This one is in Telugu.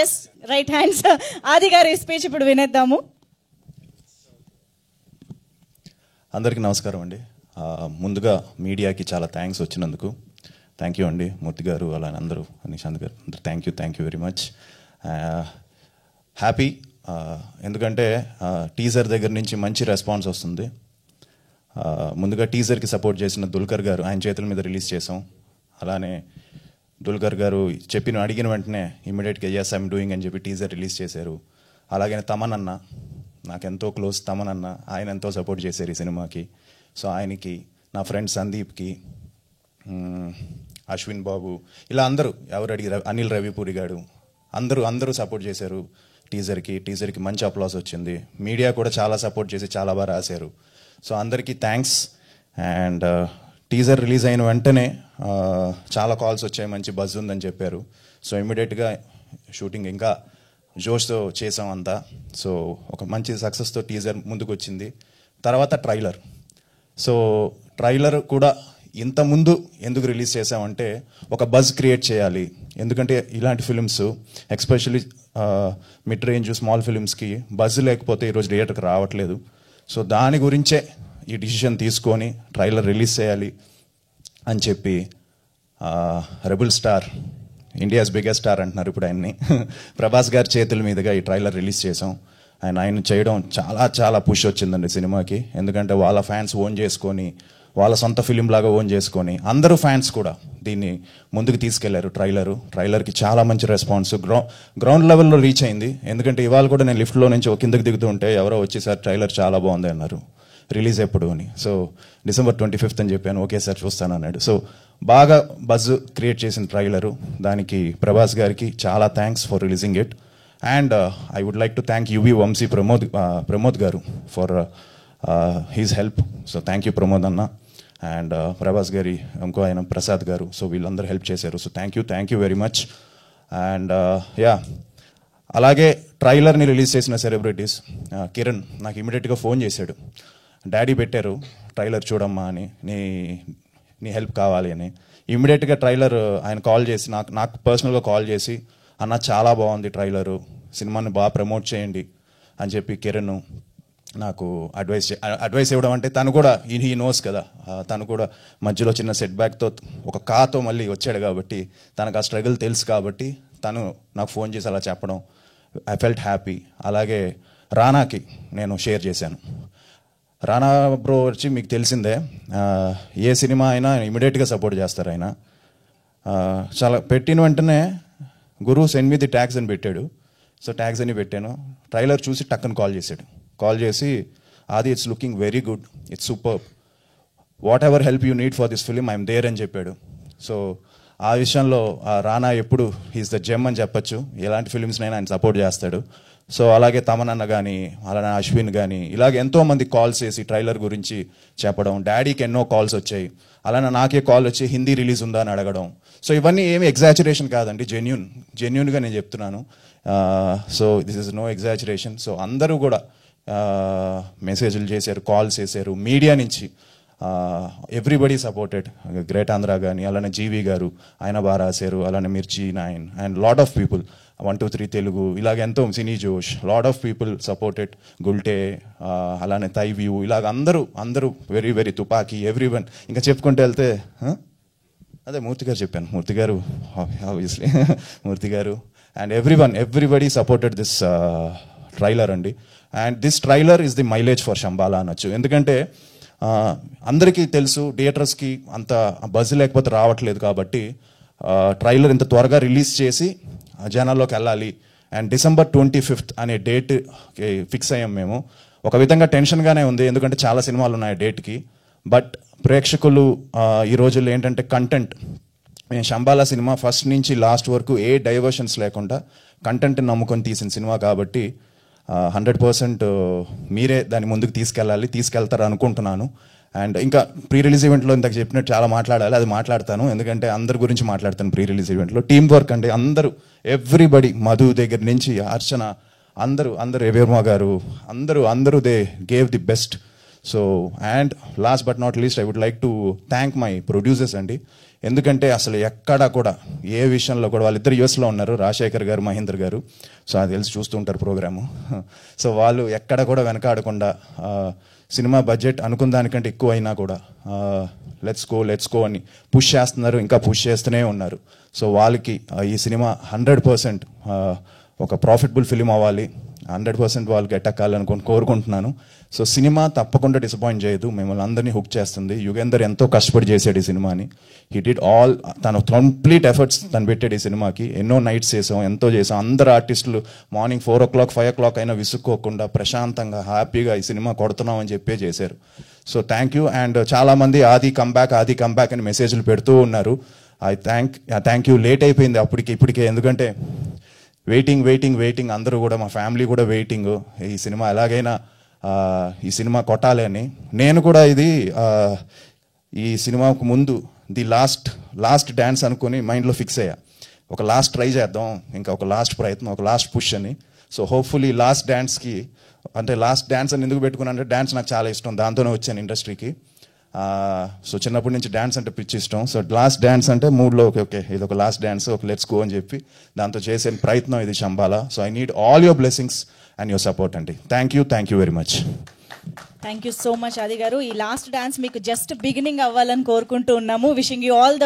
Yes, right hands. ఆది గారి స్పీచ్ ఇప్పుడు వినేద్దాము. అందరికీ నమస్కారం అండి. ముందుగా మీడియాకి చాలా థ్యాంక్స్ వచ్చినందుకు. థ్యాంక్ యూ అండి, మూర్తి గారు, అలా అందరూ, నిశాంత్ గారు, అందరూ thank you very much. Happy, ఎందుకంటే టీజర్ దగ్గర నుంచి మంచి రెస్పాన్స్ వస్తుంది. ముందుగా టీజర్కి సపోర్ట్ చేసిన దుల్కర్ గారు, ఆయన చేతుల మీద రిలీజ్ చేసాం. అలానే దుల్కర్ గారు అడిగిన వెంటనే ఇమ్మీడియట్గా ఎస్ ఐఎమ్ డూయింగ్ అని చెప్పి టీజర్ రిలీజ్ చేశారు. అలాగే తమన్ అన్న, నాకెంతో క్లోజ్ తమన్ అన్న, ఆయన ఎంతో సపోర్ట్ చేశారు ఈ సినిమాకి. సో ఆయనకి, నా ఫ్రెండ్ సందీప్కి, అశ్విన్ బాబు, ఇలా అందరూ ఎవరు అడిగారు, అనిల్ రవిపూరి గారు, అందరూ సపోర్ట్ చేశారు టీజర్కి మంచి అప్లాస్ వచ్చింది. మీడియా కూడా చాలా సపోర్ట్ చేసి చాలా బాగా రాశారు. సో అందరికీ థ్యాంక్స్. అండ్ టీజర్ రిలీజ్ అయిన వెంటనే చాలా కాల్స్ వచ్చాయి, మంచి బజ్ ఉందని చెప్పారు. సో ఇమ్మీడియట్గా షూటింగ్ ఇంకా జోష్తో చేసాం అంతా. సో ఒక మంచి సక్సెస్తో టీజర్ ముందుకు వచ్చింది. తర్వాత ట్రైలర్. సో ట్రైలర్ కూడా ఇంతకుముందు ఎందుకు రిలీజ్ చేసామంటే ఒక బజ్ క్రియేట్ చేయాలి. ఎందుకంటే ఇలాంటి films, especially mid range small ఫిలిమ్స్కి బజ్ లేకపోతే ఈరోజు థియేటర్కి రావట్లేదు. సో దాని గురించే ఈ డిసిషన్ తీసుకొని ట్రైలర్ రిలీజ్ చేయాలి అని చెప్పి rebel star, India's biggest star అంటున్నారు ఇప్పుడు ఆయన్ని, ప్రభాస్ గారి చేతుల మీదుగా ఈ ట్రైలర్ రిలీజ్ చేసాం. ఆయన చేయడం చాలా పుష్ వచ్చిందండి సినిమాకి. ఎందుకంటే వాళ్ళ ఫ్యాన్స్ ఓన్ చేసుకొని, వాళ్ళ సొంత ఫిలిం లాగా ఓన్ చేసుకొని, అందరూ ఫ్యాన్స్ కూడా దీన్ని ముందుకు తీసుకెళ్లారు. ట్రైలర్కి చాలా మంచి రెస్పాన్స్ గ్రౌండ్ లెవెల్లో రీచ్ అయింది. ఎందుకంటే ఇవాళ కూడా నేను లిఫ్ట్లో నుంచి కిందకి దిగుతూ ఉంటే ఎవరో వచ్చి సార్ ట్రైలర్ చాలా బాగుంది అన్నారు, రిలీజ్ ఎప్పుడు అని. సో December 25th అని చెప్పాను. ఓకే సార్ చూస్తాను అన్నాడు. సో బాగా బజ్ క్రియేట్ చేసిన ట్రైలరు, దానికి ప్రభాస్ గారికి చాలా thanks for releasing it. And I would like to thank UV Vamsi Pramod garu for his help. So thank you Pramod అన్న. అండ్ ప్రభాస్ గారి ఇంకో ఆయన ప్రసాద్ గారు. సో వీళ్ళందరూ హెల్ప్ చేశారు. So thank you very much. And అలాగే ట్రైలర్ని రిలీజ్ చేసిన సెలబ్రిటీస్, కిరణ్ నాకు ఇమీడియట్గా ఫోన్ చేశాడు. డాడీ పెట్టారు ట్రైలర్ చూడమ్మా అని, నీ హెల్ప్ కావాలి అని. ఇమీడియట్గా ట్రైలర్ ఆయన కాల్ చేసి నాకు పర్సనల్గా కాల్ చేసి, అన్న చాలా బాగుంది ట్రైలరు, సినిమాని బాగా ప్రమోట్ చేయండి అని చెప్పి కిరణ్ నాకు అడ్వైస్ ఇవ్వడం. అంటే తను కూడా హీ నోస్ కదా, తను కూడా మధ్యలో చిన్న సెట్ బ్యాక్తో ఒక కాతో మళ్ళీ వచ్చాడు కాబట్టి తనకు ఆ స్ట్రగుల్ తెలుసు కాబట్టి తను నాకు ఫోన్ చేసి అలా చెప్పడం, ఐ ఫెల్ట్ హ్యాపీ. అలాగే రానాకి నేను షేర్ చేశాను. రానా బ్రో వచ్చి మీకు తెలిసిందే, ఏ సినిమా అయినా ఇమీడియట్గా సపోర్ట్ చేస్తారు ఆయన. చాలా పెట్టిన వెంటనే గురు సెండ్ మీ ది ట్యాగ్స్ అని పెట్టాడు. సో ట్యాగ్స్ అని పెట్టాను. ట్రైలర్ చూసి టక్కని కాల్ చేసి ఆది it's looking very good, it's super, whatever help you need for this film I'm there అని చెప్పాడు. సో ఆ విషయంలో రానా ఎప్పుడు హీస్ ద జెమ్ అని చెప్పచ్చు. ఎలాంటి ఫిలిమ్స్నైనా ఆయన సపోర్ట్ చేస్తాడు. సో అలాగే తమనన్న కానీ, అలానే అశ్విన్ కానీ, ఇలాగే ఎంతోమంది కాల్స్ చేసి ట్రైలర్ గురించి చెప్పడం. డాడీకి ఎన్నో కాల్స్ వచ్చాయి. అలానే నాకే కాల్ వచ్చి హిందీ రిలీజ్ ఉందా అని అడగడం. సో ఇవన్నీ ఏమి ఎగ్జాజరేషన్ కాదండి, జెన్యూన్గా నేను చెప్తున్నాను. So this is no exaggeration. So అందరూ కూడా మెసేజ్లు చేశారు, కాల్స్ చేశారు మీడియా నుంచి. Everybody supported. గ్రేట్ ఆంధ్ర కానీ, అలానే జీవి గారు ఆయన బాగా రాశారు, అలానే మిర్చి 9 and lot of people, 123 Telugu, ఇలాగ ఎంతో సినీ జోష్, lot of people supported. Gulte, అలానే తై వ్యూ, ఇలాగ అందరూ వెరీ తుపాకీ, ఎవ్రీవన్. ఇంకా చెప్పుకుంటూ వెళ్తే అదే మూర్తి గారు చెప్పాను, మూర్తి గారు obviously Murthy garu and everybody supported this trailer అండి. And this trailer is the mileage for Shambhala అనొచ్చు. ఎందుకంటే అందరికీ తెలుసు థియేటర్స్కి అంత బజ్ లేకపోతే రావట్లేదు కాబట్టి ట్రైలర్ ఇంత త్వరగా రిలీజ్ చేసి జనాల్లోకి వెళ్ళాలి. అండ్ December 25th అనే డేట్ ఫిక్స్ అయ్యాం మేము. ఒక విధంగా టెన్షన్గానే ఉంది, ఎందుకంటే చాలా సినిమాలు ఉన్నాయి డేట్కి. బట్ ప్రేక్షకులు ఈ రోజుల్లో ఏంటంటే కంటెంట్, నేను శంబాలా సినిమా ఫస్ట్ నుంచి లాస్ట్ వరకు ఏ డైవర్షన్స్ లేకుండా కంటెంట్ని నమ్ముకొని తీసిన సినిమా కాబట్టి 100% మీరే దాన్ని ముందుకు తీసుకెళ్తారు అనుకుంటున్నాను. అండ్ ఇంకా ప్రీ రిలీజ్ ఈవెంట్లో ఇంతకు చెప్పినట్టు చాలా మాట్లాడాలి, అది మాట్లాడతాను. ఎందుకంటే అందరి గురించి మాట్లాడతాను ప్రీ రిలీజ్ ఈవెంట్లో. టీమ్ వర్క్ అంటే అందరూ, ఎవ్రీబడి, మధు దగ్గర నుంచి అర్చన, అందరూ రవివర్మ గారు, అందరూ they gave the best. So and last but not least I would like to thank my producers అండి. ఎందుకంటే అసలు ఎక్కడా కూడా ఏ విషయంలో కూడా వాళ్ళిద్దరు యూఎస్లో ఉన్నారు, రాజశేఖర్ గారు, మహేందర్ గారు. సో అది తెలిసి చూస్తుంటారు ప్రోగ్రాము. సో వాళ్ళు ఎక్కడ కూడా వెనకాడకుండా సినిమా బడ్జెట్ అనుకున్న దానికంటే ఎక్కువ అయినా కూడా లెట్స్ గో అని పుష్ చేస్తున్నారు, ఇంకా పుష్ చేస్తూనే ఉన్నారు. సో వాళ్ళకి ఈ సినిమా 100% ఒక ప్రాఫిటబుల్ ఫిలిం అవ్వాలి, 100% వాళ్ళకి ఎట్టక్కాలని కోరుకుంటున్నాను. సో సినిమా తప్పకుండా డిసప్పాయింట్ చేయదు, మిమ్మల్ని అందరినీ హుక్ చేస్తుంది. యుగేందర్ ఎంతో కష్టపడి చేశాడు ఈ సినిమాని. హీ డిడ్ ఆల్, తను కంప్లీట్ ఎఫర్ట్స్ తను పెట్టాడు ఈ సినిమాకి. ఎన్నో నైట్స్ చేసాం, ఎంతో చేసాం. అందరు ఆర్టిస్టులు మార్నింగ్ 4 o'clock 5 o'clock అయినా విసుక్కోకుండా ప్రశాంతంగా హ్యాపీగా ఈ సినిమా కొడుతున్నాం అని చెప్పే చేశారు. So thank you. అండ్ చాలామంది ఆది కంబ్యాక్ అని మెసేజ్లు పెడుతూ ఉన్నారు. Thank you. లేట్ అయిపోయింది ఇప్పటికే, ఎందుకంటే వెయిటింగ్ అందరూ కూడా, మా ఫ్యామిలీ కూడా వెయిటింగ్. ఈ సినిమా ఎలాగైనా ఈ సినిమా కొట్టాలి అని. నేను కూడా ఈ సినిమాకు ముందు లాస్ట్ డ్యాన్స్ అనుకుని మైండ్లో ఫిక్స్ అయ్యా. ఒక లాస్ట్ ట్రై చేద్దాం, ఇంకా ఒక లాస్ట్ ప్రయత్నం, ఒక లాస్ట్ పుష్ అని. సో హోప్ఫుల్లీ లాస్ట్ డ్యాన్స్ అని ఎందుకు పెట్టుకున్నాను అంటే, డ్యాన్స్ నాకు చాలా ఇష్టం, దాంతోనే వచ్చాను ఇండస్ట్రీకి. సో చిన్నప్పటి నుంచి డ్యాన్స్ అంటే పిచ్చి ఇష్టం. సో లాస్ట్ డ్యాన్స్ అంటే మూడ్లో ఓకే ఇది ఒక లాస్ట్ డ్యాన్స్, ఒక లెట్స్ గో అని చెప్పి దాంతో చేసే ప్రయత్నం ఇది Shambhala. So I need all your blessings and your support అండి. Thank you very much. Thank you so much Aadi garu. ఈ లాస్ట్ డాన్స్ మీకు జస్ట్ బిగినింగ్ అవ్వాలని కోరుకుంటూ ఉన్నాము. Wishing you all the